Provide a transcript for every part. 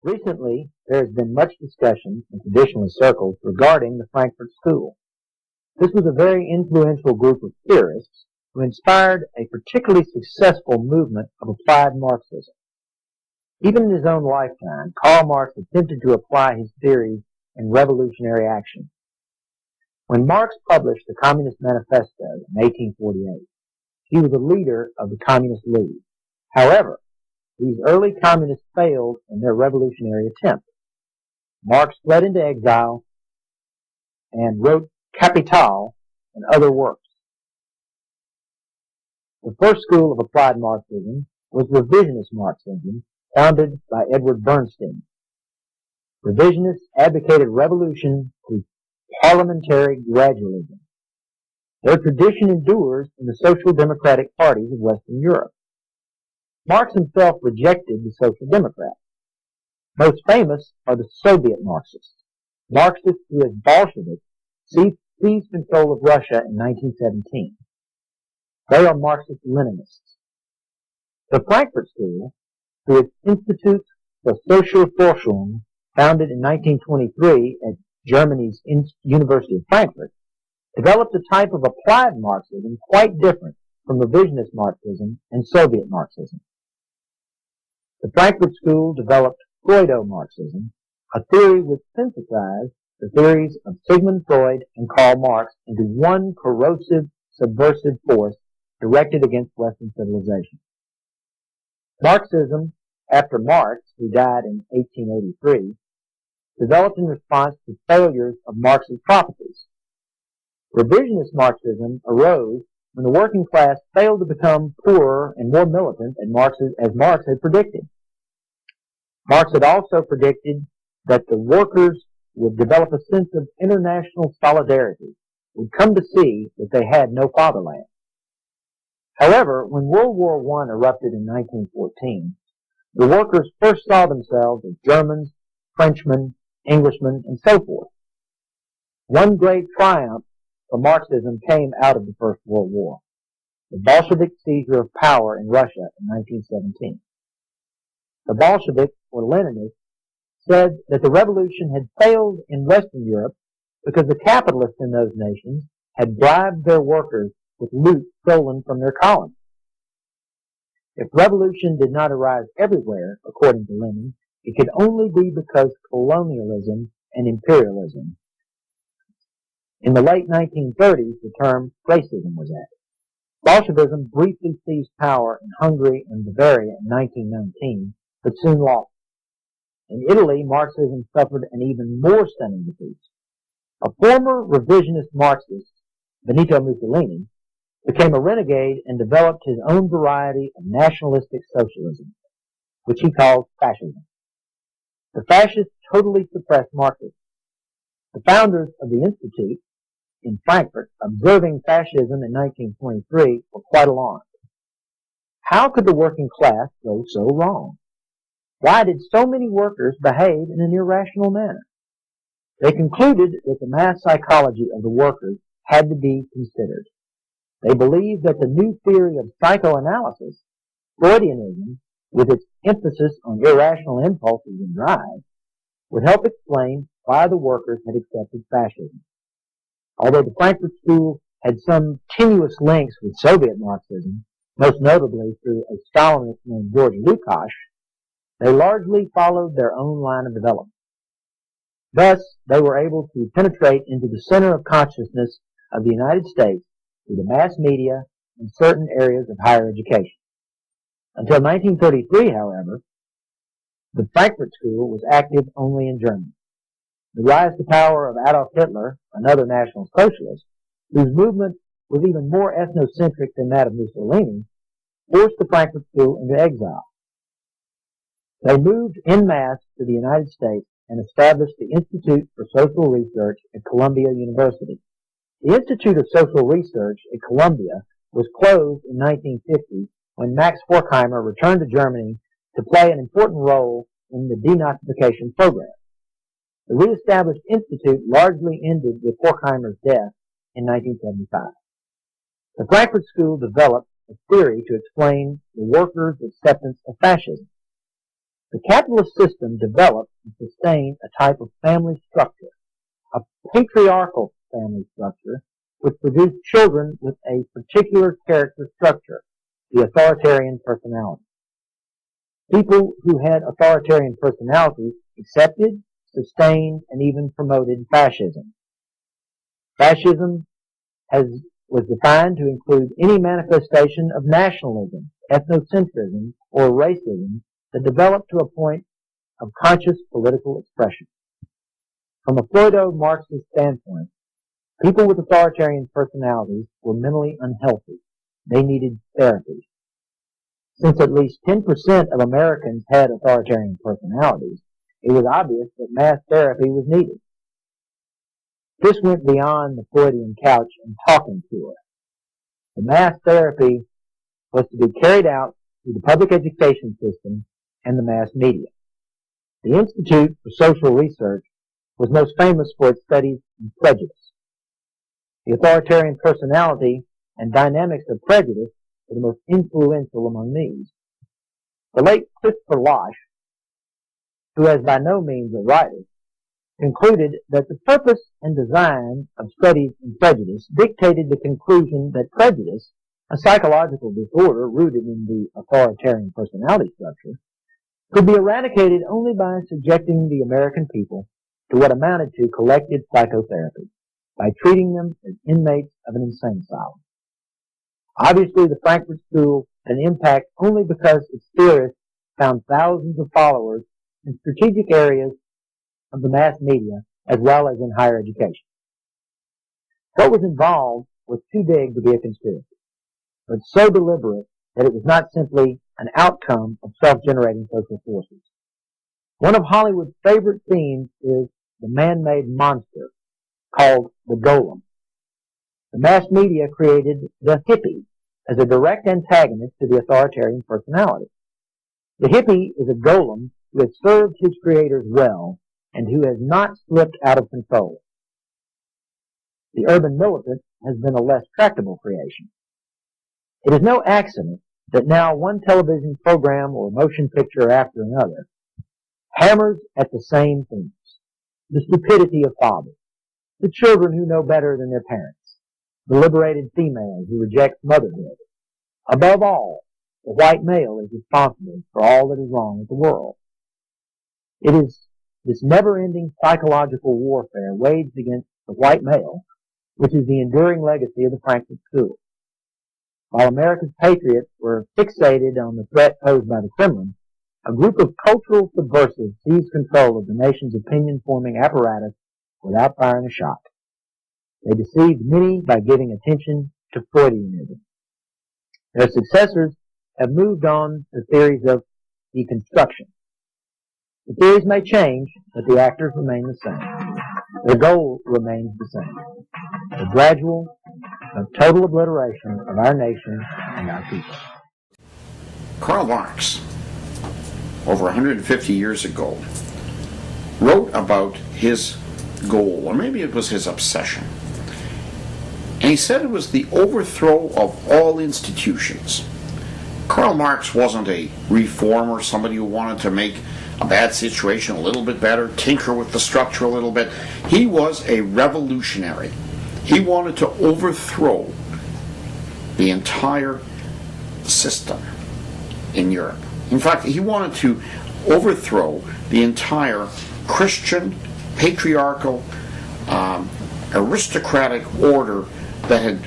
Recently, there has been much discussion in traditionalist circles regarding the Frankfurt School. This was a very influential group of theorists who inspired a particularly successful movement of applied Marxism. Even in his own lifetime, Karl Marx attempted to apply his theories in revolutionary action. When Marx published the Communist Manifesto in 1848, he was a leader of the Communist League. However, these early communists failed in their revolutionary attempt. Marx fled into exile and wrote Kapital and other works. The first school of applied Marxism was revisionist Marxism, founded by Edward Bernstein. Revisionists advocated revolution through parliamentary gradualism. Their tradition endures in the social democratic parties of Western Europe. Marx himself rejected the Social Democrats. Most famous are the Soviet Marxists. Marxists who, as Bolsheviks, seized control of Russia in 1917. They are Marxist-Leninists. The Frankfurt School, through its Institute for Sozialforschung, founded in 1923 at Germany's University of Frankfurt, developed a type of applied Marxism quite different from revisionist Marxism and Soviet Marxism. The Frankfurt School developed Freudo-Marxism, a theory which synthesized the theories of Sigmund Freud and Karl Marx into one corrosive, subversive force directed against Western civilization. Marxism, after Marx, who died in 1883, developed in response to failures of Marx's prophecies. Revisionist Marxism arose when the working class failed to become poorer and more militant as Marx had predicted. Marx had also predicted that the workers would develop a sense of international solidarity, would come to see that they had no fatherland. However, when World War I erupted in 1914, the workers first saw themselves as Germans, Frenchmen, Englishmen, and so forth. One great triumph for Marxism came out of the First World War, the Bolshevik seizure of power in Russia in 1917. The Bolsheviks, or Leninists, said that the revolution had failed in Western Europe because the capitalists in those nations had bribed their workers with loot stolen from their colonies. If revolution did not arise everywhere, according to Lenin, it could only be because colonialism and imperialism. In the late 1930s, the term racism was added. Bolshevism briefly seized power in Hungary and Bavaria in 1919, but soon lost. In Italy, Marxism suffered an even more stunning defeat. A former revisionist Marxist, Benito Mussolini, became a renegade and developed his own variety of nationalistic socialism, which he called fascism. The fascists totally suppressed Marxism. The founders of the Institute in Frankfurt, observing fascism in 1923, were quite alarmed. How could the working class go so wrong? Why did so many workers behave in an irrational manner? They concluded that the mass psychology of the workers had to be considered. They believed that the new theory of psychoanalysis, Freudianism, with its emphasis on irrational impulses and drives, would help explain why the workers had accepted fascism. Although the Frankfurt School had some tenuous links with Soviet Marxism, most notably through a Stalinist named George Lukács, they largely followed their own line of development. Thus, they were able to penetrate into the center of consciousness of the United States through the mass media and certain areas of higher education. Until 1933, however, the Frankfurt School was active only in Germany. The rise to power of Adolf Hitler, another National Socialist, whose movement was even more ethnocentric than that of Mussolini, forced the Frankfurt School into exile. They moved en masse to the United States and established the Institute for Social Research at Columbia University. The Institute of Social Research at Columbia was closed in 1950 when Max Horkheimer returned to Germany to play an important role in the denazification program. The reestablished institute largely ended with Horkheimer's death in 1975. The Frankfurt School developed a theory to explain the workers' acceptance of fascism. The capitalist system developed and sustained a type of family structure, a patriarchal family structure, which produced children with a particular character structure, the authoritarian personality. People who had authoritarian personalities accepted, sustained, and even promoted fascism. Fascism was defined to include any manifestation of nationalism, ethnocentrism, or racism that developed to a point of conscious political expression. From a pseudo-Marxist standpoint, people with authoritarian personalities were mentally unhealthy. They needed therapy. Since at least 10% of Americans had authoritarian personalities, it was obvious that mass therapy was needed. This went beyond the Freudian couch and talking tour. The mass therapy was to be carried out through the public education system and the mass media. The Institute for Social Research was most famous for its studies in prejudice. The authoritarian personality and dynamics of prejudice were the most influential among these. The late Christopher Losch, who is by no means a writer, concluded that the purpose and design of studies in prejudice dictated the conclusion that prejudice, a psychological disorder rooted in the authoritarian personality structure, could be eradicated only by subjecting the American people to what amounted to collective psychotherapy, by treating them as inmates of an insane asylum. Obviously, the Frankfurt School had an impact only because its theorists found thousands of followers in strategic areas of the mass media as well as in higher education. What was involved was too big to be a conspiracy, but so deliberate that it was not simply an outcome of self-generating social forces. One of Hollywood's favorite themes is the man-made monster called the golem. The mass media created the hippie as a direct antagonist to the authoritarian personality. The hippie is a golem who has served his creators well and who has not slipped out of control. The urban militant has been a less tractable creation. It is no accident that now one television program or motion picture after another hammers at the same themes: the stupidity of fathers, the children who know better than their parents, the liberated female who rejects motherhood. Above all, the white male is responsible for all that is wrong with the world. It is this never-ending psychological warfare waged against the white male which is the enduring legacy of the Frankfurt School. While America's patriots were fixated on the threat posed by the Kremlin, a group of cultural subversives seized control of the nation's opinion-forming apparatus without firing a shot. They deceived many by giving attention to Freudianism. Their successors have moved on to theories of deconstruction. The theories may change, but the actors remain the same. Their goal remains the same: the gradual and total obliteration of our nation and our people. Karl Marx, over 150 years ago, wrote about his goal, or maybe it was his obsession. And he said it was the overthrow of all institutions. Karl Marx wasn't a reformer, somebody who wanted to make a bad situation a little bit better, tinker with the structure a little bit. He was a revolutionary. He wanted to overthrow the entire system in Europe. In fact, he wanted to overthrow the entire Christian, patriarchal, aristocratic order that had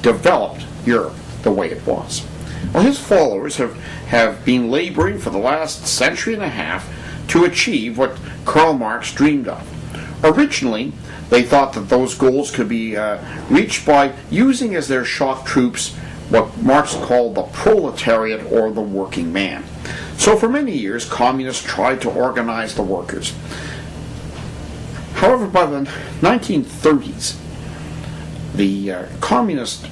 developed Europe the way it was. Well, his followers have been laboring for the last century and a half to achieve what Karl Marx dreamed of. Originally, they thought that those goals could be reached by using as their shock troops what Marx called the proletariat, or the working man. So for many years, communists tried to organize the workers. However, by the 1930s, the communist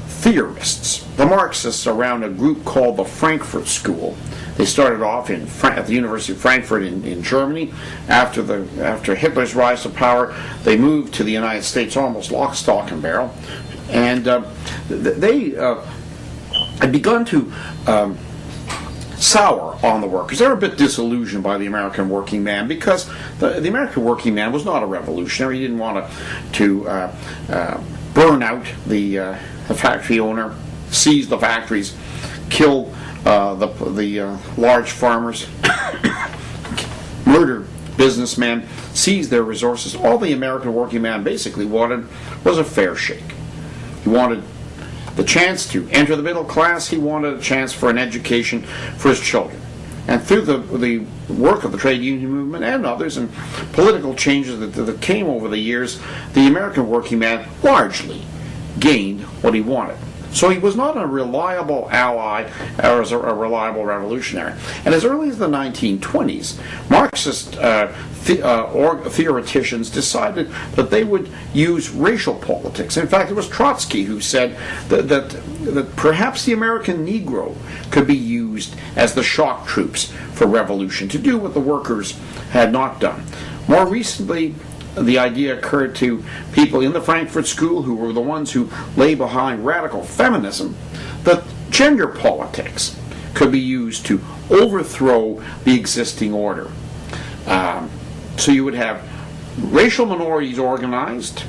theorists, the Marxists, around a group called the Frankfurt School. They started off at the University of Frankfurt in Germany. After Hitler's rise to power, they moved to the United States almost lock, stock, and barrel. And they had begun to sour on the workers. They were a bit disillusioned by the American working man because the American working man was not a revolutionary. He didn't want to burn out the factory owner, seize the factories, kill the large farmers, murder businessmen, seize their resources. All the American working man basically wanted was a fair shake. He wanted the chance to enter the middle class. He wanted a chance for an education for his children. And through the work of the trade union movement and others and political changes that came over the years, the American working man largely gained what he wanted. So he was not a reliable ally or as a reliable revolutionary. And as early as the 1920s, Marxist theoreticians decided that they would use racial politics. In fact, it was Trotsky who said that perhaps the American Negro could be used as the shock troops for revolution, to do what the workers had not done. More recently, the idea occurred to people in the Frankfurt School, who were the ones who lay behind radical feminism, that gender politics could be used to overthrow the existing order. So you would have racial minorities organized,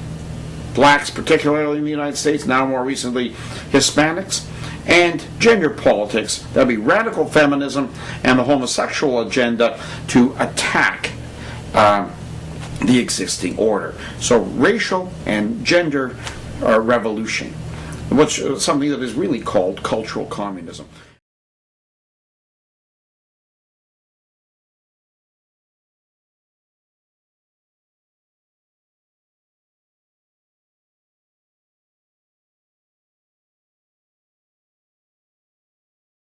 blacks particularly in the United States, now more recently Hispanics, and gender politics. That would be radical feminism and the homosexual agenda to attack the existing order. So racial and gender revolution, which is something that is really called cultural communism.